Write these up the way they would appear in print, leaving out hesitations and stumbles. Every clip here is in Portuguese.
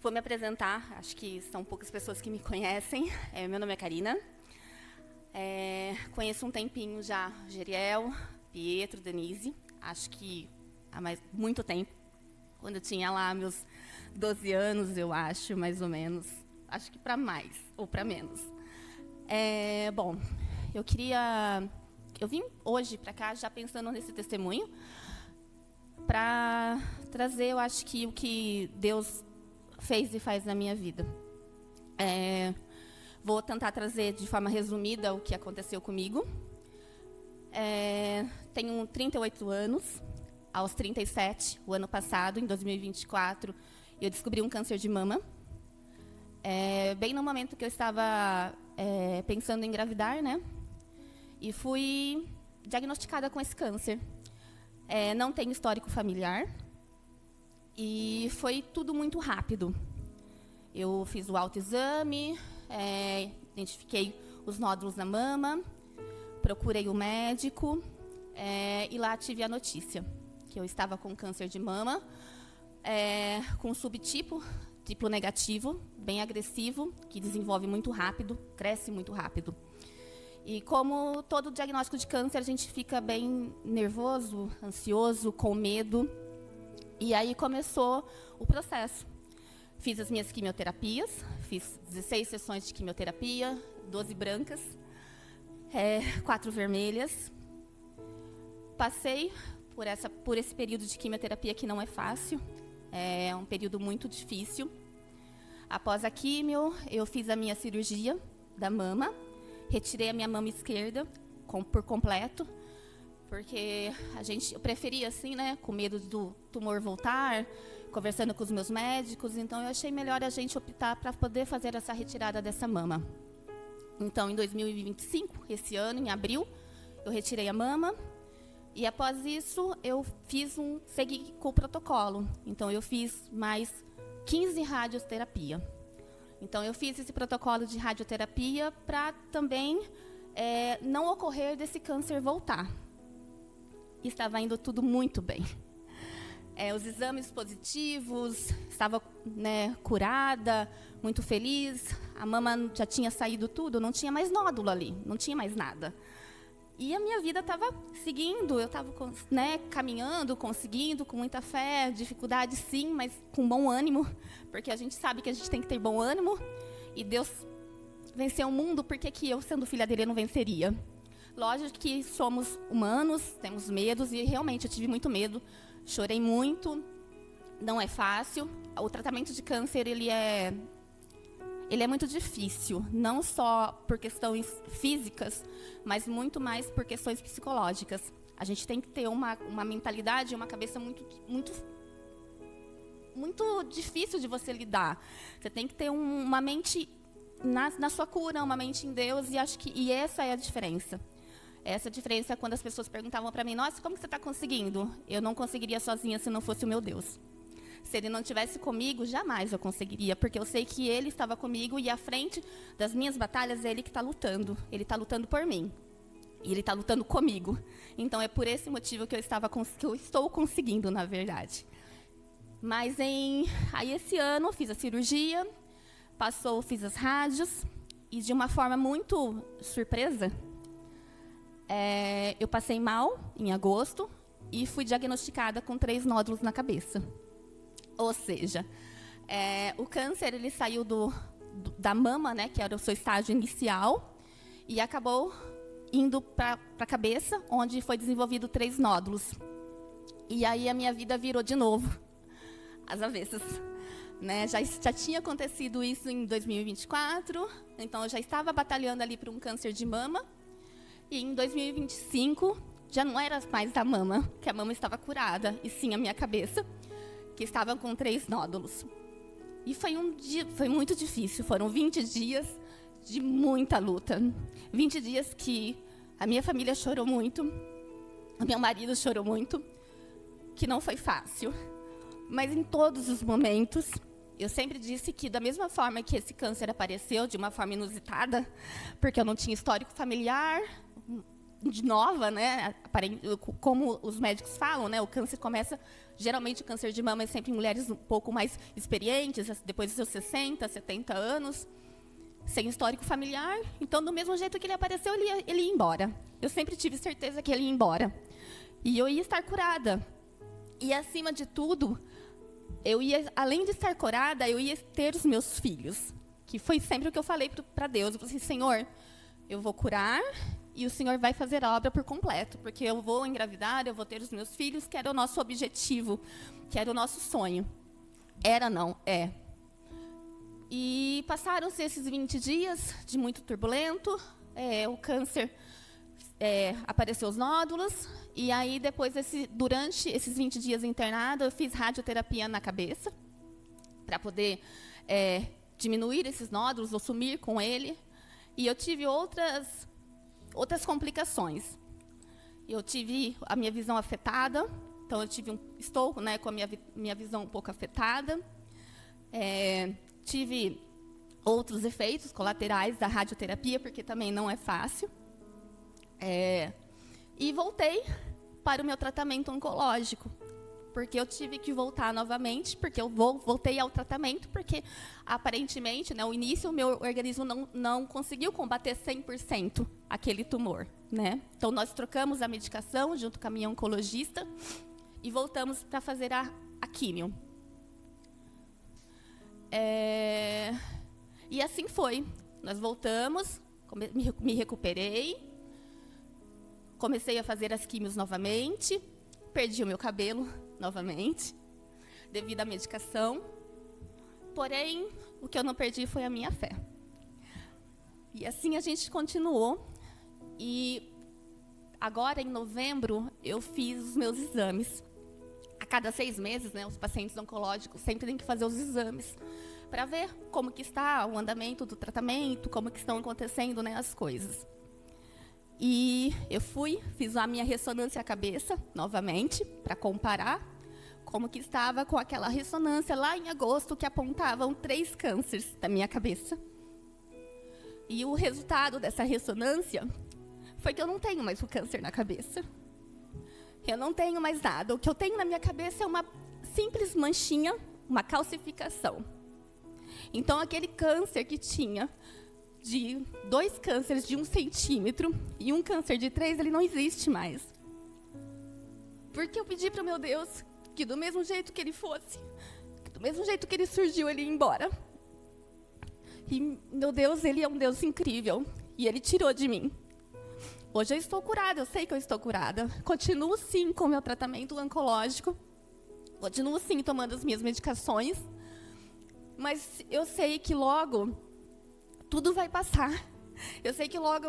Vou me apresentar, acho que são poucas pessoas que me conhecem. Meu nome é Karina. Conheço um tempinho já Geriel, Pietro, Denise. Acho que há muito tempo. Quando eu tinha lá meus 12 anos, eu acho, mais ou menos. Acho que para mais, ou para menos. Bom, eu vim hoje para cá já pensando nesse testemunho, para trazer, eu acho que o que Deus fez e faz na minha vida. Vou tentar trazer de forma resumida o que aconteceu comigo. Tenho 38 anos. Aos 37, o ano passado, em 2024, eu descobri um câncer de mama. Bem no momento que eu estava pensando em engravidar, né? E fui diagnosticada com esse câncer. Não tenho histórico familiar. E foi tudo muito rápido. Eu fiz o autoexame, identifiquei os nódulos na mama, procurei o médico, e lá tive a notícia que eu estava com câncer de mama, com um subtipo, triplo negativo, bem agressivo, que desenvolve muito rápido, cresce muito rápido. E como todo diagnóstico de câncer, a gente fica bem nervoso, ansioso, com medo. E aí começou o processo. Fiz as minhas quimioterapias, fiz 16 sessões de quimioterapia, 12 brancas, 4 vermelhas. Passei por esse período de quimioterapia que não é fácil, é um período muito difícil. Após a quimio, eu fiz a minha cirurgia da mama, retirei a minha mama esquerda por completo, porque eu preferia assim, né, com medo do tumor voltar, conversando com os meus médicos, então eu achei melhor a gente optar para poder fazer essa retirada dessa mama. Então, em 2025, esse ano, em abril, eu retirei a mama. E após isso, eu segui com o protocolo. Então, eu fiz mais 15 radioterapia. Então, eu fiz esse protocolo de radioterapia para também não ocorrer desse câncer voltar. E estava indo tudo muito bem. Os exames positivos, estava, né, curada, muito feliz. A mama já tinha saído tudo, não tinha mais nódulo ali, não tinha mais nada. E a minha vida estava seguindo, eu estava, né, caminhando, conseguindo, com muita fé, dificuldade sim, mas com bom ânimo, porque a gente sabe que a gente tem que ter bom ânimo, e Deus venceu o mundo, por que eu, sendo filha dele, não venceria? Lógico que somos humanos, temos medos, e realmente eu tive muito medo, chorei muito, não é fácil. O tratamento de câncer, ele é muito difícil, não só por questões físicas, mas muito mais por questões psicológicas. A gente tem que ter uma mentalidade, uma cabeça muito, muito, muito difícil de você lidar. Você tem que ter uma mente na sua cura, uma mente em Deus, e essa é a diferença. Essa diferença é quando as pessoas perguntavam para mim: nossa, como que você está conseguindo? Eu não conseguiria sozinha se não fosse o meu Deus. Se ele não estivesse comigo, jamais eu conseguiria, porque eu sei que ele estava comigo e à frente das minhas batalhas é ele que está lutando. Ele está lutando por mim. E ele está lutando comigo. Então é por esse motivo que eu estou conseguindo, na verdade. Mas aí esse ano fiz a cirurgia, fiz as rádios, e de uma forma muito surpresa, eu passei mal em agosto e fui diagnosticada com 3 nódulos na cabeça. Ou seja, o câncer ele saiu da mama, né, que era o seu estágio inicial, e acabou indo para a cabeça, onde foi desenvolvido 3 nódulos. E aí a minha vida virou de novo, às avessas. Né? Já tinha acontecido isso em 2024, então eu já estava batalhando ali por um câncer de mama. E em 2025, já não era mais a mama, que a mama estava curada, e sim a minha cabeça, que estava com 3 nódulos. E foi muito difícil, foram 20 dias de muita luta. 20 dias que a minha família chorou muito, o meu marido chorou muito, que não foi fácil. Mas em todos os momentos, eu sempre disse que da mesma forma que esse câncer apareceu, de uma forma inusitada, porque eu não tinha histórico familiar, de nova, né? Como os médicos falam, né? O câncer começa Geralmente o câncer de mama é sempre em mulheres um pouco mais experientes, depois dos seus 60, 70 anos, sem histórico familiar. Então, do mesmo jeito que ele apareceu, ele ia embora. Eu sempre tive certeza que ele ia embora. E eu ia estar curada. E, acima de tudo, além de estar curada, eu ia ter os meus filhos. Que foi sempre o que eu falei para Deus. Eu falei assim, Senhor, eu vou curar e o Senhor vai fazer a obra por completo, porque eu vou engravidar, eu vou ter os meus filhos, que era o nosso objetivo, que era o nosso sonho. Era, não, é. E passaram-se esses 20 dias de muito turbulento, o câncer, apareceu os nódulos, e aí depois, durante esses 20 dias internado, eu fiz radioterapia na cabeça, para poder diminuir esses nódulos, ou sumir com ele. E eu tive outras complicações. Eu tive a minha visão afetada, então estou com a minha visão um pouco afetada. Tive outros efeitos colaterais da radioterapia, porque também não é fácil. E voltei para o meu tratamento oncológico, porque eu tive que voltar novamente, porque eu voltei ao tratamento, porque aparentemente, no início, o meu organismo não conseguiu combater 100% aquele tumor, né? Então, nós trocamos a medicação junto com a minha oncologista e voltamos para fazer a químio. E assim foi. Nós voltamos, me recuperei, comecei a fazer as químios novamente, perdi o meu cabelo novamente, devido à medicação. Porém, o que eu não perdi foi a minha fé. E assim a gente continuou. E agora, em novembro, eu fiz os meus exames. A cada 6 meses, os pacientes oncológicos sempre têm que fazer os exames para ver como que está o andamento do tratamento, como que estão acontecendo, as coisas. E eu fiz a minha ressonância à cabeça, novamente, para comparar como que estava com aquela ressonância lá em agosto, que apontavam 3 cânceres da minha cabeça. E o resultado dessa ressonância foi que eu não tenho mais o câncer na cabeça. Eu não tenho mais nada. O que eu tenho na minha cabeça é uma simples manchinha, uma calcificação. Então, aquele câncer que tinha de 2 cânceres de 1 centímetro e um câncer de 3, ele não existe mais. Porque eu pedi para o meu Deus que do mesmo jeito que ele fosse, do mesmo jeito que ele surgiu, ele ia embora. E meu Deus, ele é um Deus incrível. E ele tirou de mim. Hoje eu estou curada, eu sei que eu estou curada. Continuo sim com o meu tratamento oncológico. Continuo sim tomando as minhas medicações. Mas eu sei que logo tudo vai passar. Eu sei que logo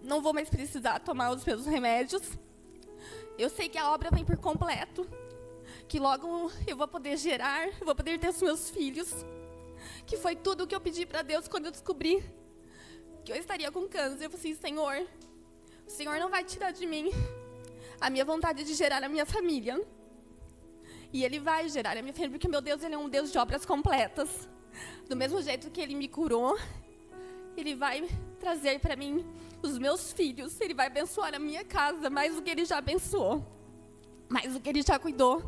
não vou mais precisar tomar os meus remédios. Eu sei que a obra vem por completo. Que logo eu vou poder gerar, eu vou poder ter os meus filhos. Que foi tudo o que eu pedi para Deus quando eu descobri que eu estaria com câncer. Eu falei assim, Senhor, o Senhor não vai tirar de mim a minha vontade de gerar a minha família. E Ele vai gerar a minha família, porque meu Deus, Ele é um Deus de obras completas. Do mesmo jeito que Ele me curou, Ele vai trazer para mim os meus filhos. Ele vai abençoar a minha casa mais do que Ele já abençoou, mais do que Ele já cuidou,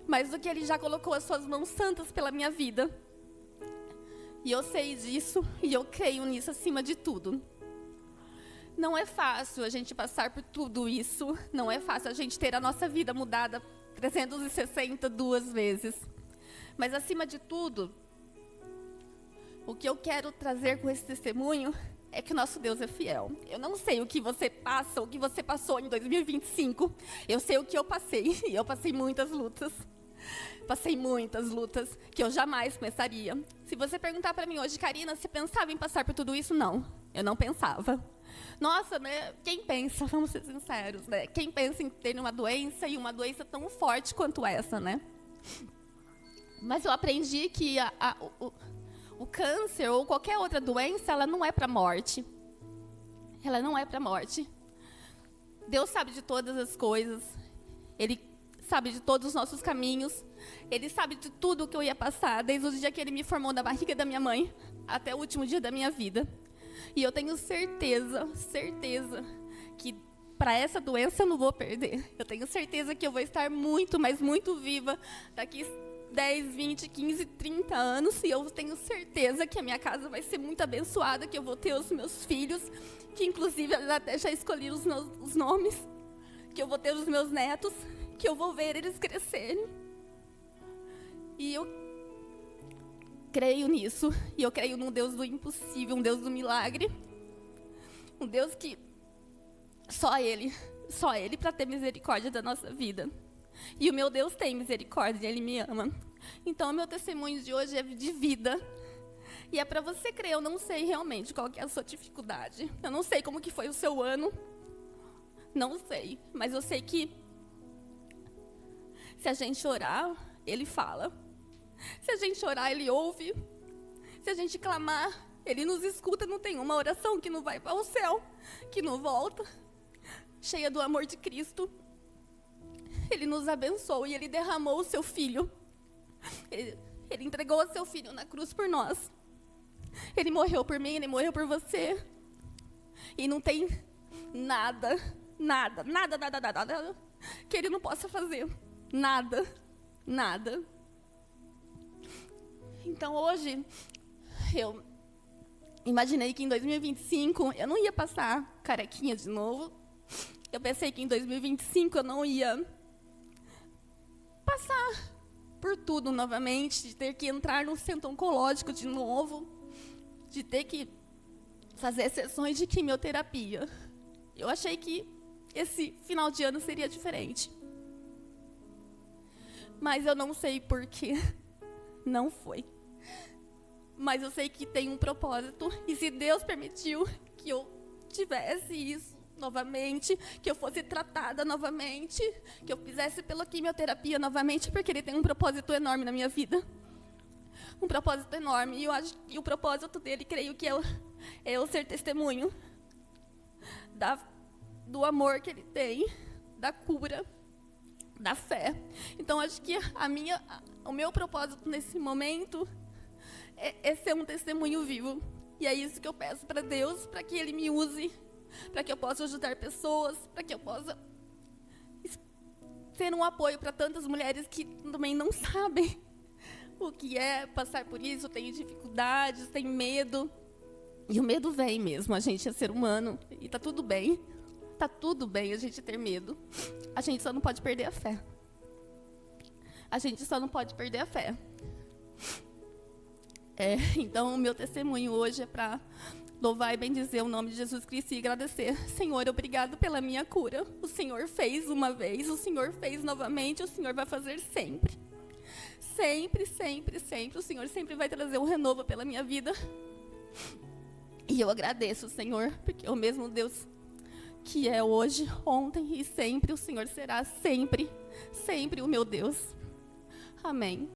mais do que Ele já colocou as suas mãos santas pela minha vida. E eu sei disso e eu creio nisso acima de tudo. Não é fácil a gente passar por tudo isso. Não é fácil a gente ter a nossa vida mudada 362 vezes. Mas acima de tudo, o que eu quero trazer com esse testemunho é que o nosso Deus é fiel. Eu não sei o que você passa, o que você passou em 2025. Eu sei o que eu passei. E eu passei muitas lutas. Passei muitas lutas que eu jamais pensaria. Se você perguntar para mim hoje, Karina, você pensava em passar por tudo isso? Não, eu não pensava. Nossa, quem pensa, vamos ser sinceros, quem pensa em ter uma doença e uma doença tão forte quanto essa, Mas eu aprendi que o câncer ou qualquer outra doença, ela não é para morte. Ela não é para morte. Deus sabe de todas as coisas. Ele sabe de todos os nossos caminhos. Ele sabe de tudo o que eu ia passar, desde o dia que Ele me formou na barriga da minha mãe, até o último dia da minha vida. E eu tenho certeza que para essa doença eu não vou perder. Eu tenho certeza que eu vou estar muito, mas muito viva daqui 10, 20, 15, 30 anos. E eu tenho certeza que a minha casa vai ser muito abençoada, que eu vou ter os meus filhos, que inclusive eu até já escolhi os nomes, que eu vou ter os meus netos, que eu vou ver eles crescerem. E eu creio nisso. E eu creio num Deus do impossível, um Deus do milagre. Um Deus que só Ele para ter misericórdia da nossa vida. E o meu Deus tem misericórdia, Ele me ama. Então, o meu testemunho de hoje é de vida. E é para você crer. Eu não sei realmente qual que é a sua dificuldade. Eu não sei como que foi o seu ano. Não sei. Mas eu sei que se a gente orar, Ele fala. Se a gente orar, Ele ouve. Se a gente clamar, Ele nos escuta. Não tem uma oração que não vai para o céu, que não volta. Cheia do amor de Cristo. Ele nos abençoou e Ele derramou o seu Filho. Ele entregou o seu Filho na cruz por nós. Ele morreu por mim, Ele morreu por você. E não tem nada que Ele não possa fazer. Nada. Então hoje, eu imaginei que em 2025 eu não ia passar carequinha de novo. Eu pensei que em 2025 eu não ia passar por tudo novamente, de ter que entrar num centro oncológico de novo, de ter que fazer sessões de quimioterapia. Eu achei que esse final de ano seria diferente. Mas eu não sei por que não foi. Mas eu sei que tem um propósito. E se Deus permitiu que eu tivesse isso novamente, que eu fosse tratada novamente, que eu fizesse pela quimioterapia novamente, porque Ele tem um propósito enorme na minha vida. Um propósito enorme. E eu acho que o propósito dele, creio que é eu ser testemunho do amor que Ele tem, da cura, da fé. Então, acho que o meu propósito nesse momento é ser um testemunho vivo. E é isso que eu peço para Deus, para que Ele me use, para que eu possa ajudar pessoas, para que eu possa ser um apoio para tantas mulheres que também não sabem o que é passar por isso, têm dificuldades, têm medo. E o medo vem mesmo, a gente é ser humano, e tá tudo bem. Tá tudo bem a gente ter medo. A gente só não pode perder a fé. A gente só não pode perder a fé. Então, o meu testemunho hoje é para louvar e bendizer o nome de Jesus Cristo e agradecer. Senhor, obrigado pela minha cura. O Senhor fez uma vez, o Senhor fez novamente, o Senhor vai fazer sempre. Sempre, sempre, sempre. O Senhor sempre vai trazer um renovo pela minha vida. E eu agradeço, Senhor, porque o mesmo Deus que é hoje, ontem e sempre, o Senhor será sempre, sempre o meu Deus. Amém.